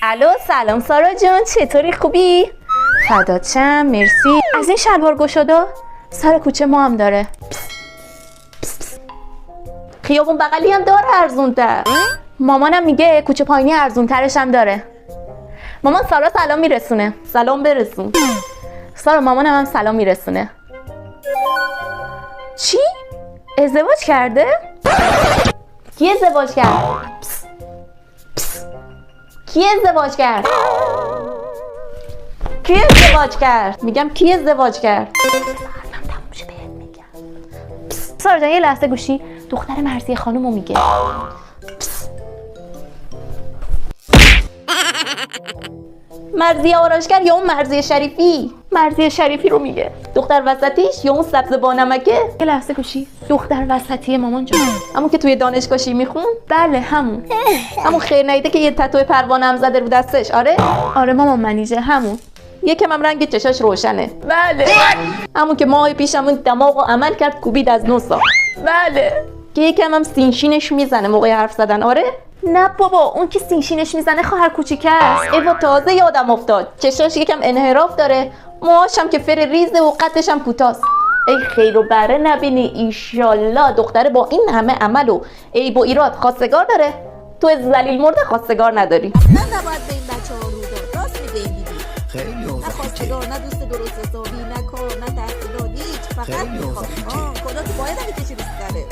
الو سلام سارا جان، چطوری؟ خوبی؟ فدات شم، مرسی. از این شلوار گشادا سر کوچه ما هم داره. خیابون بغلی هم داره ارزون‌تر. مامانم میگه کوچه پایینی ارزون‌ترش هم داره. مامان سارا سلام میرسونه. سلام برسون. سارا مامانم هم سلام میرسونه. چی؟ ازدواج کرده؟ کی ازدواج کرد؟ کی ازدواج کرد؟ کی ازدواج کرد؟ میگم کی ازدواج کرد؟ حرفم تموم شه بهت میگم. سارا جان یه لحظه گوشی، دختر مرضیه خانومو میگه. مرضیه آرایشگر یا اون مرضیه شریفی؟ مرضیه شریفی رو میگه. دختر وسطیش یا اون سبز با نمکه؟ یه لحظه گوشی، دختر وسطی مامان جان، همون که توی دانشگاه شیمی میخون؟ بله همون خیر نیده که یه تتو پروانه هم زده رو دستش. آره مامان منیژه همون. یکم هم رنگ چشاش روشنه. بله همون که ماه پیشمون دماغو عمل کرد کوبید از 9 سال. بله که یکم هم سینشینش میزنه موقع حرف زدن. آره نه بابا، اون که سینشینش میزنه خواهر کوچیکه است. ایوا تازه یادم افتاد، چشاش یکم انحراف داره، موهاش هم که فر ریزه و قدش هم کوتاست. ای خیر و بره نبینی ایشالله دختره با این همه عمل و عیب و ایراد خواستگار داره. تو ذلیل مرده خواستگار نداری. اصلا نباید به این بچه‌ها رو داد. راست میگه این بیبی. خیلی نه اوضاع خواستگار، نه دوست درست حسابی، نه کار، نه تحصیلات، هیچ. فقط میخواد. کلا تو باید هم کشی رو سره.